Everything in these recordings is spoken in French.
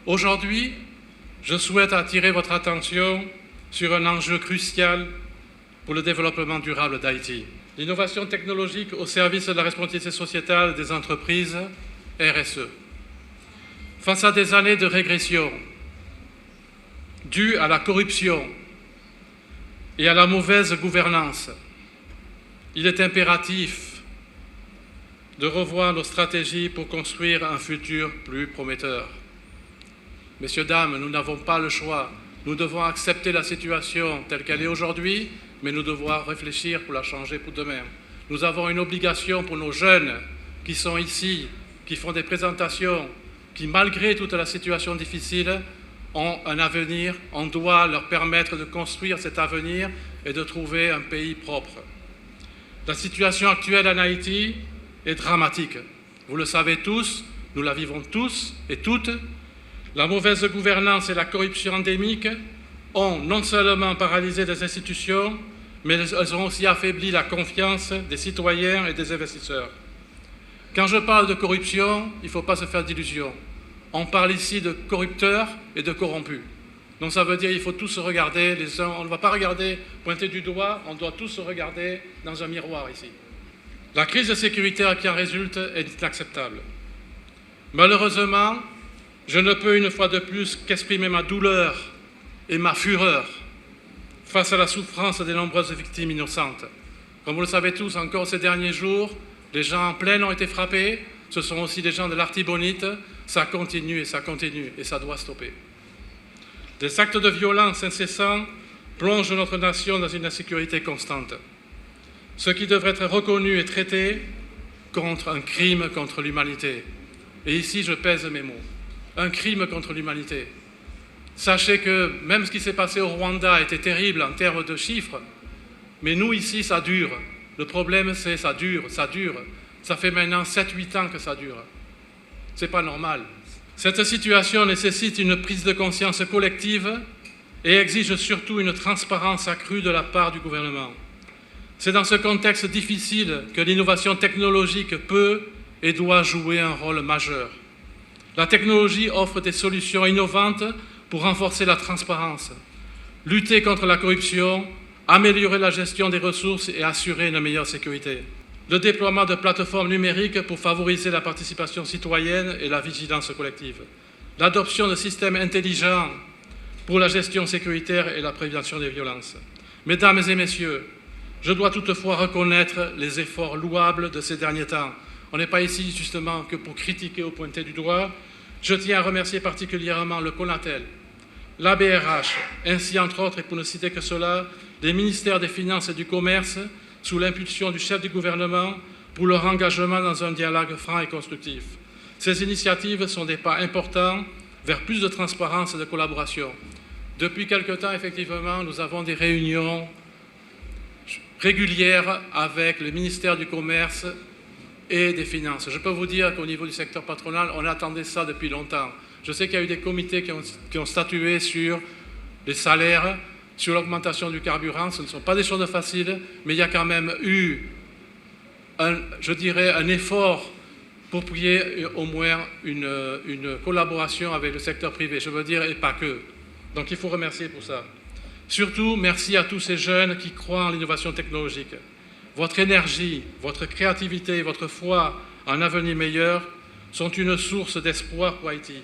Aujourd'hui, je souhaite attirer votre attention sur un enjeu crucial pour le développement durable d'Haïti. L'innovation technologique au service de la responsabilité sociétale des entreprises, RSE. Face à des années de régression dues à la corruption et à la mauvaise gouvernance, il est impératif de revoir nos stratégies pour construire un futur plus prometteur. Messieurs, dames, nous n'avons pas le choix. Nous devons accepter la situation telle qu'elle est aujourd'hui, mais nous devons réfléchir pour la changer pour demain. Nous avons une obligation pour nos jeunes qui sont ici, qui font des présentations, qui, malgré toute la situation difficile, ont un avenir. On doit leur permettre de construire cet avenir et de trouver un pays propre. La situation actuelle en Haïti est dramatique. Vous le savez tous, nous la vivons tous et toutes. La mauvaise gouvernance et la corruption endémique ont non seulement paralysé des institutions, mais elles ont aussi affaibli la confiance des citoyens et des investisseurs. Quand je parle de corruption, il ne faut pas se faire d'illusions. On parle ici de corrupteurs et de corrompus. Donc ça veut dire qu'il faut tous se regarder les uns. On ne va pas regarder, pointer du doigt, on doit tous se regarder dans un miroir ici. La crise sécuritaire qui en résulte est inacceptable. Malheureusement, je ne peux une fois de plus qu'exprimer ma douleur et ma fureur face à la souffrance des nombreuses victimes innocentes. Comme vous le savez tous, encore ces derniers jours, les gens en plaine ont été frappés, ce sont aussi des gens de l'Artibonite, ça continue et ça doit stopper. Des actes de violence incessants plongent notre nation dans une insécurité constante, ce qui devrait être reconnu et traité contre un crime contre l'humanité. Et ici, je pèse mes mots. Un crime contre l'humanité. Sachez que même ce qui s'est passé au Rwanda était terrible en termes de chiffres, mais nous ici, ça dure. Le problème, c'est ça dure. Ça fait maintenant 7-8 ans que ça dure. C'est pas normal. Cette situation nécessite une prise de conscience collective et exige surtout une transparence accrue de la part du gouvernement. C'est dans ce contexte difficile que l'innovation technologique peut et doit jouer un rôle majeur. La technologie offre des solutions innovantes pour renforcer la transparence, lutter contre la corruption, améliorer la gestion des ressources et assurer une meilleure sécurité. Le déploiement de plateformes numériques pour favoriser la participation citoyenne et la vigilance collective. L'adoption de systèmes intelligents pour la gestion sécuritaire et la prévention des violences. Mesdames et messieurs, je dois toutefois reconnaître les efforts louables de ces derniers temps. On n'est pas ici justement que pour critiquer ou pointer du doigt. Je tiens à remercier particulièrement le CONATEL, l'ABRH, ainsi entre autres, et pour ne citer que cela, les ministères des Finances et du Commerce, sous l'impulsion du chef du gouvernement, pour leur engagement dans un dialogue franc et constructif. Ces initiatives sont des pas importants vers plus de transparence et de collaboration. Depuis quelque temps, effectivement, nous avons des réunions régulières avec le ministère du Commerce et des Finances. Je peux vous dire qu'au niveau du secteur patronal, on attendait ça depuis longtemps. Je sais qu'il y a eu des comités qui ont statué sur les salaires, sur l'augmentation du carburant. Ce ne sont pas des choses faciles, mais il y a quand même eu, un effort pour qu'il y ait au moins une collaboration avec le secteur privé, je veux dire, et pas que. Donc il faut remercier pour ça. Surtout, merci à tous ces jeunes qui croient en l'innovation technologique. Votre énergie, votre créativité et votre foi en un avenir meilleur sont une source d'espoir pour Haïti.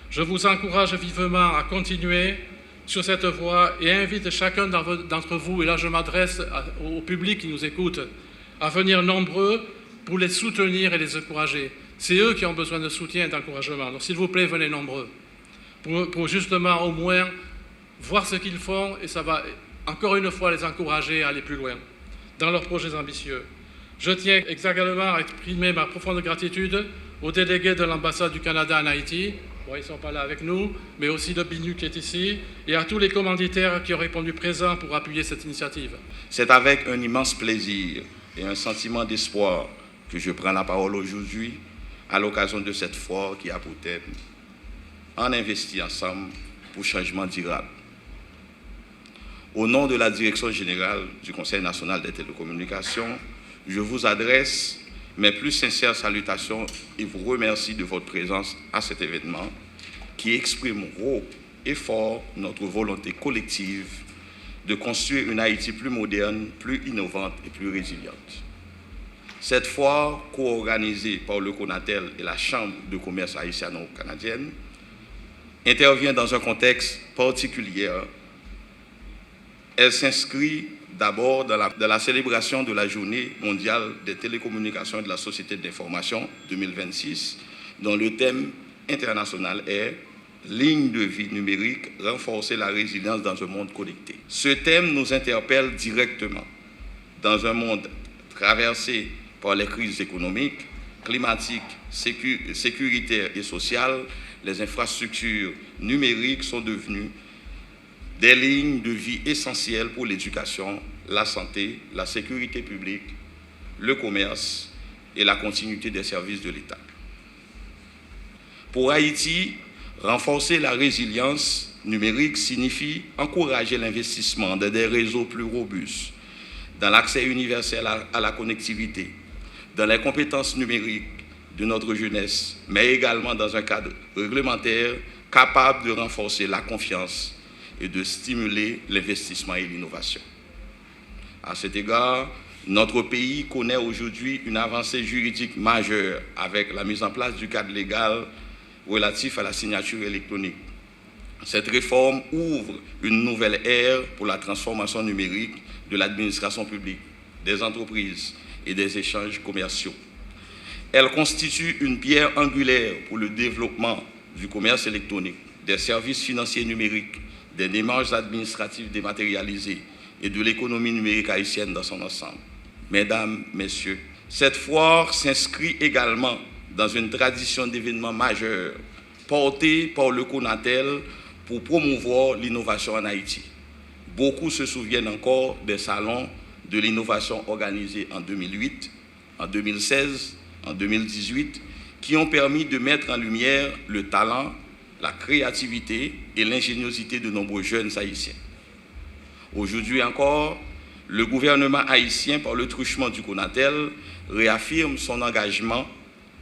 Je vous encourage vivement à continuer sur cette voie et invite chacun d'entre vous, et là je m'adresse au public qui nous écoute, à venir nombreux pour les soutenir et les encourager. C'est eux qui ont besoin de soutien et d'encouragement. Donc s'il vous plaît, venez nombreux pour justement au moins voir ce qu'ils font et ça va encore une fois les encourager à aller plus loin dans leurs projets ambitieux. Je tiens également à exprimer ma profonde gratitude aux délégués de l'ambassade du Canada en Haïti, bon, ils ne sont pas là avec nous, mais aussi de BINU qui est ici, et à tous les commanditaires qui ont répondu présents pour appuyer cette initiative. C'est avec un immense plaisir et un sentiment d'espoir que je prends la parole aujourd'hui à l'occasion de cette foire qui a pour thème « En investit ensemble pour changement durable ». Au nom de la Direction générale du Conseil national des télécommunications, je vous adresse mes plus sincères salutations et vous remercie de votre présence à cet événement qui exprime haut et fort notre volonté collective de construire une Haïti plus moderne, plus innovante et plus résiliente. Cette foire, co-organisée par le CONATEL et la Chambre de commerce haïtiano-canadienne, intervient dans un contexte particulier. Elle s'inscrit d'abord dans la célébration de la Journée mondiale des télécommunications et de la société d'information 2026, dont le thème international est « Ligne de vie numérique, renforcer la résilience dans un monde connecté ». Ce thème nous interpelle directement. Dans un monde traversé par les crises économiques, climatiques, sécuritaires et sociales, les infrastructures numériques sont devenues des lignes de vie essentielles pour l'éducation, la santé, la sécurité publique, le commerce et la continuité des services de l'État. Pour Haïti, renforcer la résilience numérique signifie encourager l'investissement dans des réseaux plus robustes, dans l'accès universel à la connectivité, dans les compétences numériques de notre jeunesse, mais également dans un cadre réglementaire capable de renforcer la confiance et de stimuler l'investissement et l'innovation. À cet égard, notre pays connaît aujourd'hui une avancée juridique majeure avec la mise en place du cadre légal relatif à la signature électronique. Cette réforme ouvre une nouvelle ère pour la transformation numérique de l'administration publique, des entreprises et des échanges commerciaux. Elle constitue une pierre angulaire pour le développement du commerce électronique, des services financiers numériques, des démarches administratives dématérialisées et de l'économie numérique haïtienne dans son ensemble. Mesdames, Messieurs, cette foire s'inscrit également dans une tradition d'événements majeurs portés par le CONATEL pour promouvoir l'innovation en Haïti. Beaucoup se souviennent encore des salons de l'innovation organisés en 2008, en 2016, en 2018, qui ont permis de mettre en lumière le talent, la créativité et l'ingéniosité de nombreux jeunes haïtiens. Aujourd'hui encore, le gouvernement haïtien, par le truchement du CONATEL, réaffirme son engagement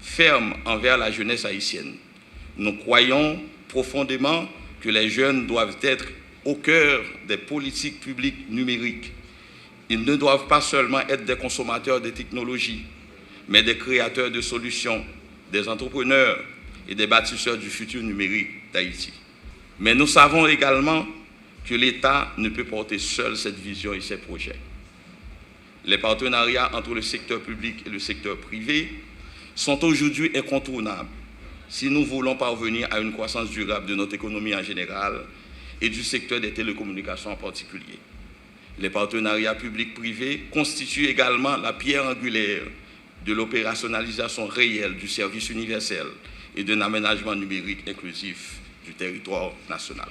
ferme envers la jeunesse haïtienne. Nous croyons profondément que les jeunes doivent être au cœur des politiques publiques numériques. Ils ne doivent pas seulement être des consommateurs de technologies, mais des créateurs de solutions, des entrepreneurs et des bâtisseurs du futur numérique d'Haïti. Mais nous savons également que l'État ne peut porter seul cette vision et ces projets. Les partenariats entre le secteur public et le secteur privé sont aujourd'hui incontournables si nous voulons parvenir à une croissance durable de notre économie en général et du secteur des télécommunications en particulier. Les partenariats publics-privés constituent également la pierre angulaire de l'opérationnalisation réelle du service universel et d'un aménagement numérique inclusif du territoire national.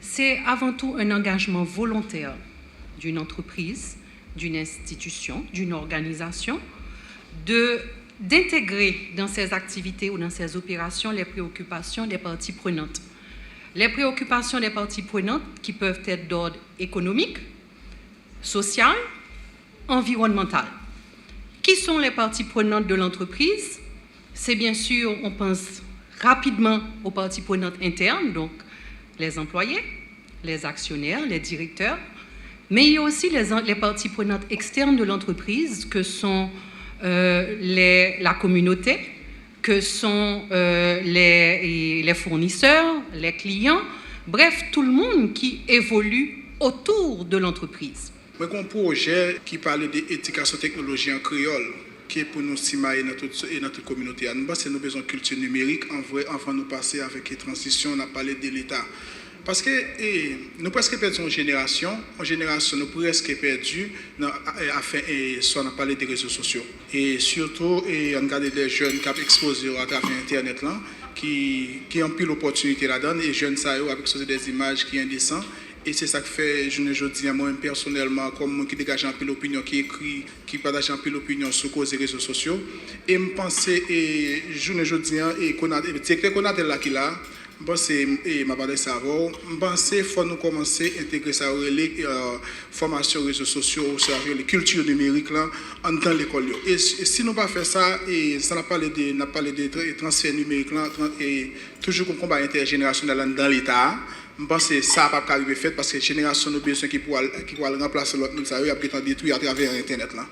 C'est avant tout un engagement volontaire d'une entreprise, d'une institution, d'une organisation, d'intégrer dans ses activités ou dans ses opérations les préoccupations des parties prenantes. Les préoccupations des parties prenantes qui peuvent être d'ordre économique, social, environnemental. Qui sont les parties prenantes de l'entreprise? C'est bien sûr, on pense rapidement aux parties prenantes internes, donc les employés, les actionnaires, les directeurs, mais il y a aussi les parties prenantes externes de l'entreprise, que sont la communauté, que sont les fournisseurs, les clients, bref, tout le monde qui évolue autour de l'entreprise. Moi, j'ai un projet qui parle d'éducation technologie en créole, qui est pour nous stimuler notre communauté. Parce que nous avons besoin de culture numérique, enfin nous passer avec les transitions, on a parlé de l'État. Parce que nous presque perdu une génération nous presque perdu soit on a parlé des réseaux sociaux. Et surtout, on regarde des jeunes qui sont exposés à travers Internet, là, qui ont pris l'opportunité là-dedans, et jeunes ça avec des images qui sont indécentes. Et c'est ça que fait, je ne dis moi personnellement, comme moi qui dégage un peu l'opinion, qui écrit, qui partage un peu l'opinion sur cause des réseaux sociaux. Et je pense, et je ne dis et directeur qu'on a là qui là, Bon, c'est ma parole ça va. Pense faut nous commencer à intégrer ça les formation réseaux sociaux, ça les culture numérique là dans l'école. Et si nous pas faire ça et ça n'a parlé de transfert numérique là et toujours comme combat intergénérationnel dans l'état. Je pense que ça n'a pas arrivé fait parce que la génération de besoin qui pourra remplacer l'autre, nous savons, a détruit à travers Internet là.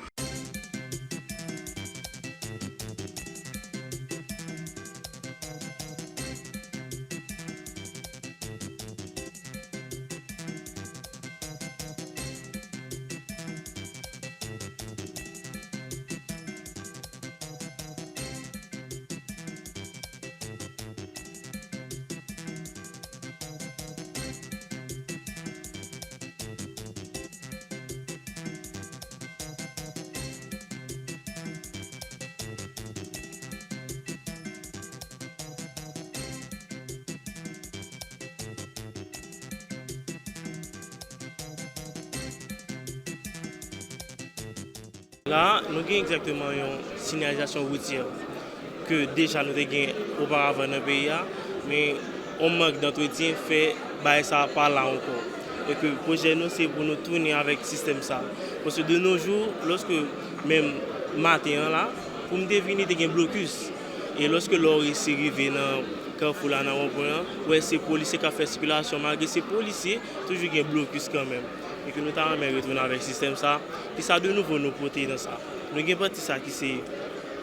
Là, nous avons exactement une signalisation routière que déjà nous avons auparavant dans le pays, mais on manque d'entretien fait ça pas là encore. Et que le projet nous c'est pour nous tourner avec le système ça. Parce que de nos jours, lorsque même matin là, pour me deviner il y a un blocus. Et lorsque l'or est arrivé dans Carrefour là dans ouais c'est policier qui a fait circulation malgré ces policiers toujours il y a un blocus quand même. Et que nous avons retourné avec le système ça. Puis ça de nouveau nous porter dans ça. Nous avons parti ça qui c'est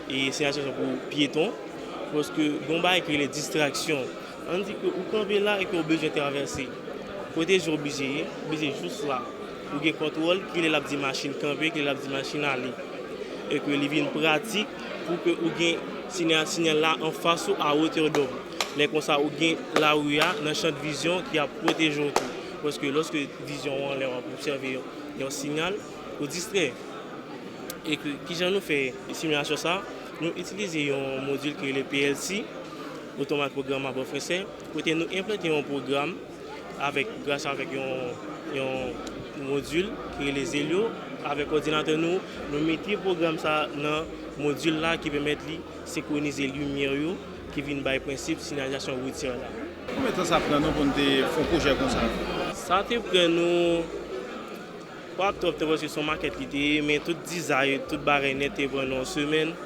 une situation pour piétons parce que Gomba écrit les distractions. On dit que vous campez là et que vous avez besoin de traverser. Côté jour obligé juste là. Pour qu'il contrôle qu'il est la petite machine camper, qu'il est la petite machine aller. Et que les vignes pratiques pour que vous ayez signal là en face ou à hauteur d'homme. Les comme ça vous avez là où il y a dans champ de vision qui a protégé tout. Parce que lorsque vision on les observer un signal au distrait et que qui nous fait simulation ça nous utilisons un module qui est le PLC automatique programmable français côté nous implanter un programme grâce avec un module qui est les Helio avec ordinateur nous mettons le programme ça dans module là qui permet de synchroniser lumière qui vient par principe signalisation routière là. Combien de temps ça prend nous pour faire un projet comme ça? Ça te prend nous pas trop parce que son maquette mais tout design, toute barre net prend une semaine